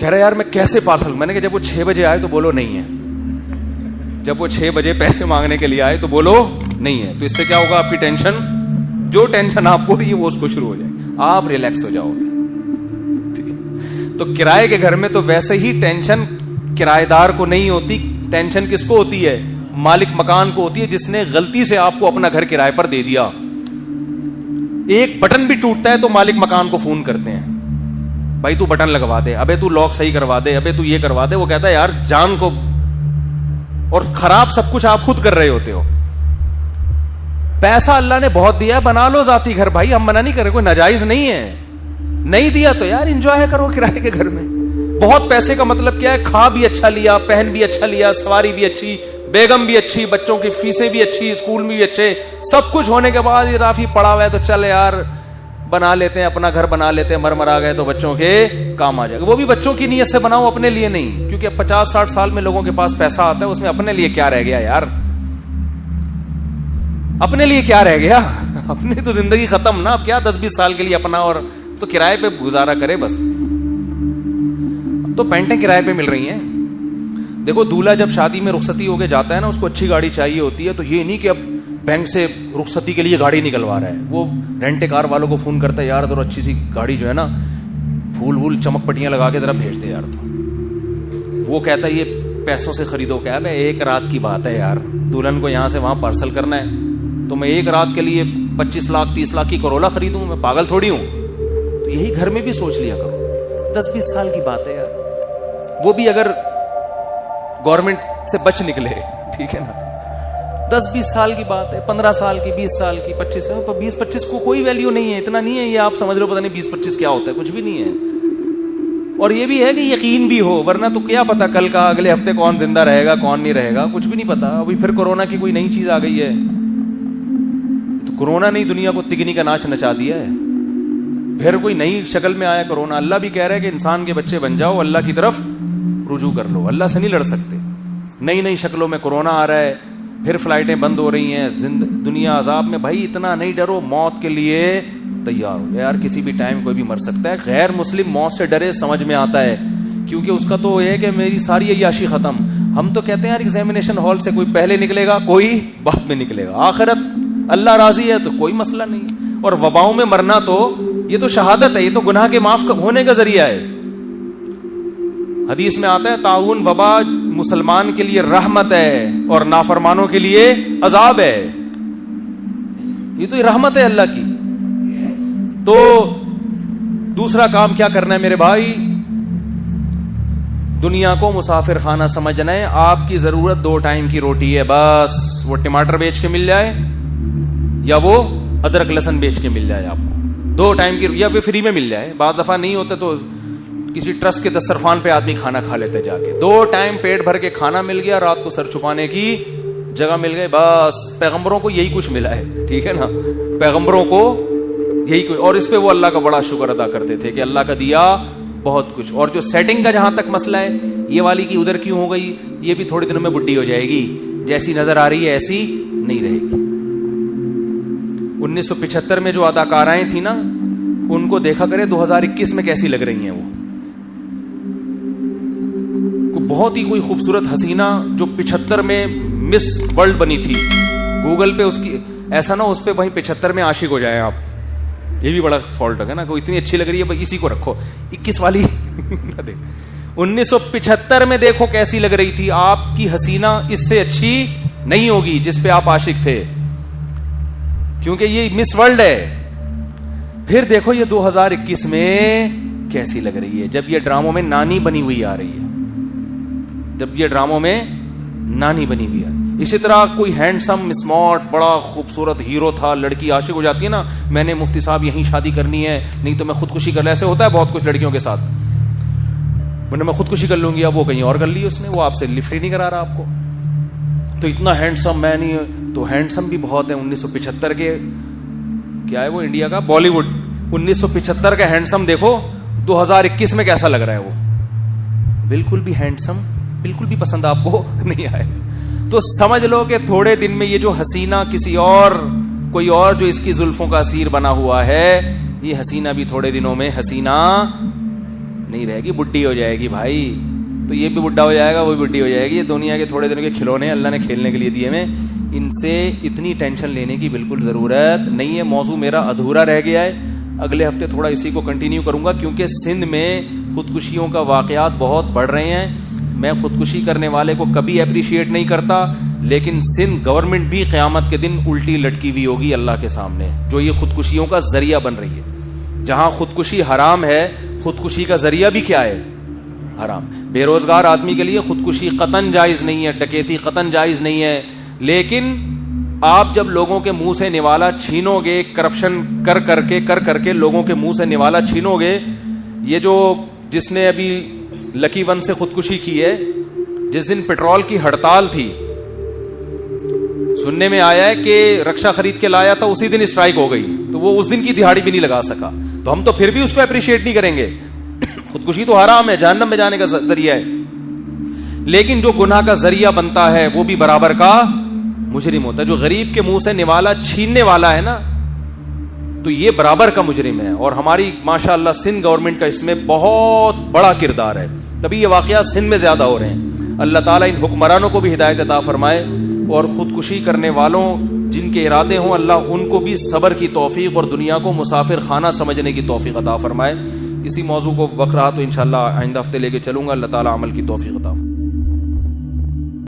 کہہ رہا یار میں کیسے پارسل, میں نے کہا جب وہ 6 بجے آئے تو بولو نہیں ہے, جب وہ 6 بجے پیسے مانگنے کے لیے آئے تو بولو نہیں ہے. تو اس سے کیا ہوگا, آپ کی ٹینشن, جو ٹینشن آپ کو رہی ہے وہ اس کو شروع ہو جائے, آپ ریلیکس ہو جاؤ گے. تو کرائے کے گھر میں تو ویسے ہی ٹینشن کرایہ دار کو نہیں ہوتی, ٹینشن کس کو ہوتی ہے, مالک مکان کو ہوتی ہے, جس نے غلطی سے آپ کو اپنا گھر کرائے پر دے دیا. ایک بٹن بھی ٹوٹتا ہے تو مالک مکان کو فون کرتے ہیں, بھائی تو بٹن لگوا دے, ابے تو لاک صحیح کروا دے, ابے تو یہ کروا دے. وہ کہتا ہے یار جان کو, اور خراب سب کچھ آپ خود کر رہے ہوتے ہو. پیسہ اللہ نے بہت دیا ہے, بنا لو ذاتی گھر بھائی, ہم منع نہیں کر رہے, کوئی ناجائز نہیں ہے. نہیں دیا تو یار انجوائے کرو کرائے کے گھر میں. بہت پیسے کا مطلب کیا ہے, کھا بھی اچھا لیا, پہن بھی اچھا لیا, سواری بھی اچھی, بیگم بھی اچھی, بچوں کی فیسیں بھی اچھی, اسکول میں بھی اچھے, سب کچھ ہونے کے بعد یہ رافی پڑا ہوا ہے تو چل یار بنا لیتے ہیں, اپنا گھر بنا لیتے ہیں, مرا گئے تو بچوں کے کام آ جائے گا. وہ بھی بچوں کی نیت سے بناؤ, اپنے لیے نہیں, کیونکہ 50-60 سال میں لوگوں کے پاس پیسہ آتا ہے, اس میں اپنے لیے کیا رہ گیا یار, اپنے لیے کیا رہ گیا, اپنی تو زندگی ختم نا. اب کیا 10-20 سال کے لیے اپنا, اور تو کرائے پہ گزارا کرے بس. تو پینٹیں کرائے پہ مل رہی ہیں. دیکھو دولہا جب شادی میں رخصتی ہو کے جاتا ہے نا, اس کو اچھی گاڑی چاہیے ہوتی ہے, تو یہ نہیں کہ اب بینک سے رخصتی کے لیے گاڑی نکلوا رہا ہے, وہ رینٹ کار والوں کو فون کرتا ہے, یار ذرا اچھی سی گاڑی جو ہے نا, پھول چمک پٹیاں لگا کے ذرا بھیج دے یار. تو وہ کہتا ہے یہ پیسوں سے خریدو کیا, میں 1 رات کی بات ہے یار, دلہن کو یہاں سے وہاں پارسل کرنا ہے, تو میں 1 رات کے لیے 25 لاکھ 30 لاکھ کی کرولا خریدوں, میں پاگل تھوڑی ہوں. تو یہی گھر میں بھی سوچ لیا کرو, 10-20 سال کی بات ہے یار, وہ بھی اگر گورنمنٹ سے بچ نکلے, ٹھیک ہے نا, 10-20 سال کی بات ہے, 15 سال کی, 20 سال کی, 25 سال, 20-25 کو کوئی ویلیو نہیں ہے, اتنا نہیں ہے یہ آپ سمجھ رہے ہو, پتہ نہیں 20-25 کیا ہوتا ہے, کچھ بھی نہیں ہے. اور یہ بھی ہے کہ یقین بھی ہو, ورنہ تو کیا پتا کل کا, اگلے ہفتے کون زندہ رہے گا کون نہیں رہے گا, کچھ بھی نہیں پتا. ابھی پھر کورونا کی کوئی نئی چیز آ گئی ہے, تو کورونا نے دنیا کو تگنی کا ناچ نچا دیا ہے, پھر کوئی نئی شکل میں آیا کورونا. اللہ بھی کہہ رہے کہ انسان کے بچے بن جاؤ, اللہ کی طرف رجوع کر لو, اللہ سے نہیں لڑ سکتے. نئی شکلوں میں کورونا آ رہا ہے, پھر فلائٹیں بند ہو رہی ہیں, دنیا عذاب میں. بھائی اتنا نہیں ڈرو, موت کے لیے تیار ہو یار, کسی بھی ٹائم کوئی بھی مر سکتا ہے. غیر مسلم موت سے ڈرے, سمجھ میں آتا ہے, کیونکہ اس کا تو یہ ہے کہ میری ساری عیاشی ختم. ہم تو کہتے ہیں یار ایگزامینیشن ہال سے کوئی پہلے نکلے گا, کوئی بعد میں نکلے گا, آخرت اللہ راضی ہے تو کوئی مسئلہ نہیں. اور وباؤں میں مرنا تو یہ تو شہادت ہے, یہ تو گناہ کے معاف ہونے کا ذریعہ ہے. حدیث میں آتا ہے طاعون وبا مسلمان کے لیے رحمت ہے اور نافرمانوں کے لیے عذاب ہے. یہ تو رحمت ہے اللہ کی. تو دوسرا کام کیا کرنا ہے میرے بھائی, دنیا کو مسافر خانہ سمجھنا ہے. آپ کی ضرورت 2 ٹائم کی روٹی ہے بس, وہ ٹماٹر بیچ کے مل جائے یا وہ ادرک لہسن بیچ کے مل جائے آپ کو, 2 ٹائم کی, یا پھر فری میں مل جائے. بعض دفعہ نہیں ہوتا تو کسی ٹرسٹ کے دسترخوان پہ آدمی کھانا کھا لیتے جا کے. 2 ٹائم پیٹ بھر کے کھانا مل گیا, رات کو سر چھپانے کی جگہ مل گئی, بس. پیغمبروں کو یہی کچھ ملا ہے, ٹھیک ہے نا, پیغمبروں کو یہی کوئی. اور اس پہ وہ اللہ کا بڑا شکر ادا کرتے تھے کہ اللہ کا دیا بہت کچھ. اور جو سیٹنگ کا جہاں تک مسئلہ ہے, یہ والی کی ادھر کیوں ہو گئی, یہ بھی تھوڑے دنوں میں بڈھی ہو جائے گی, جیسی نظر آ رہی ہے ایسی نہیں رہے گی. 1975 میں جو اداکارائیں تھیں نا, ان کو دیکھا کرے 2021 میں کیسی لگ رہی ہیں. وہ بہت ہی کوئی خوبصورت حسینہ جو 75 میں مس ورلڈ بنی تھی, گوگل پہ اس کی ایسا نہ اس پہ وہیں 75 میں عاشق ہو جائیں آپ, یہ بھی بڑا فالٹ ہے نا. کوئی اتنی اچھی لگ رہی ہے اسی کو رکھو, 21 والی نہ دیکھ. 1975 میں دیکھو کیسی لگ رہی تھی. آپ کی حسینہ اس سے اچھی نہیں ہوگی جس پہ آپ عاشق تھے, کیونکہ یہ مس ورلڈ ہے. پھر دیکھو یہ 2021 میں کیسی لگ رہی ہے, جب یہ ڈراموں میں نانی بنی ہوئی آ رہی ہے, جب یہ ڈراموں میں نانی بنی ہوئی ہے. اسی طرح کوئی ہینڈسم اسمارٹ بڑا خوبصورت ہیرو تھا, لڑکی عاشق ہو جاتی ہے نا, میں نے مفتی صاحب یہیں شادی کرنی ہے, نہیں تو میں خودکشی کر لوں. ایسے ہوتا ہے بہت کچھ لڑکیوں کے ساتھ, ورنہ میں خودکشی کر لوں گی. اب وہ کہیں اور کر لی اس نے, وہ آپ سے لفٹ ہی نہیں کرا رہا آپ کو. تو اتنا ہینڈسم میں نہیں, تو ہینڈسم بھی بہت ہے. 1975 کے کیا ہے وہ انڈیا کا بالی ووڈ, 1975 کا ہینڈسم دیکھو 2021 میں کیسا لگ رہا ہے. وہ بالکل بھی ہینڈسم, بالکل بھی پسند آپ کو نہیں آئے. تو سمجھ لو کہ تھوڑے دن میں یہ جو حسینہ کسی اور کوئی اور جو اس کی زلفوں کا اسیر بنا ہوا ہے, یہ حسینہ بھی تھوڑے دنوں میں حسینہ نہیں رہے گی, بڈھی ہو جائے گی بھائی, تو یہ بھی بڈھا ہو جائے گا, وہ بھی بڈھی ہو جائے گی. یہ دنیا کے تھوڑے دنوں کے کھلونے اللہ نے کھیلنے کے لیے دیے ہمیں, ان سے اتنی ٹینشن لینے کی بالکل ضرورت نہیں ہے. موضوع میرا ادھورا رہ گیا ہے, اگلے ہفتے تھوڑا اسی کو کنٹینیو کروں گا, کیونکہ سندھ میں خودکشیوں کا واقعات بہت بڑھ رہے ہیں. میں خودکشی کرنے والے کو کبھی اپریشیٹ نہیں کرتا, لیکن سندھ گورنمنٹ بھی قیامت کے دن الٹی لٹکی ہوئی ہوگی اللہ کے سامنے, جو یہ خودکشیوں کا ذریعہ بن رہی ہے. جہاں خودکشی حرام ہے, خودکشی کا ذریعہ بھی کیا ہے؟ حرام. بے روزگار آدمی کے لیے خودکشی قطعاً جائز نہیں ہے, ڈکیتی قطعاً جائز نہیں ہے, لیکن آپ جب لوگوں کے منہ سے نوالا چھینو گے, کرپشن کر کے لوگوں کے منہ سے نوالا چھینو گے. یہ جو جس نے ابھی لکی ون سے خودکشی کی ہے, جس دن پیٹرول کی ہڑتال تھی, سننے میں آیا ہے کہ رکشا خرید کے لایا تھا, اسی دن اسٹرائک ہو گئی, تو وہ اس دن کی دہاڑی بھی نہیں لگا سکا. تو ہم تو پھر بھی اس کو اپریشیٹ نہیں کریں گے. خودکشی تو حرام ہے, جہنم میں جانے کا ذریعہ ہے, لیکن جو گناہ کا ذریعہ بنتا ہے وہ بھی برابر کا مجرم ہوتا ہے. جو غریب کے منہ سے نوالا چھیننے والا ہے نا, تو یہ برابر کا مجرم ہے. اور ہماری ماشاءاللہ سندھ گورنمنٹ کا اس میں بہت بڑا کردار ہے, تبھی یہ واقعات سندھ میں زیادہ ہو رہے ہیں. اللہ تعالیٰ ان حکمرانوں کو بھی ہدایت عطا فرمائے, اور خودکشی کرنے والوں جن کے ارادے ہوں, اللہ ان کو بھی صبر کی توفیق اور دنیا کو مسافر خانہ سمجھنے کی توفیق عطا فرمائے. اسی موضوع کو وقت رہا تو انشاءاللہ آئندہ ہفتے لے کے چلوں گا. اللہ تعالیٰ عمل کی توفیق عطا فرمائے.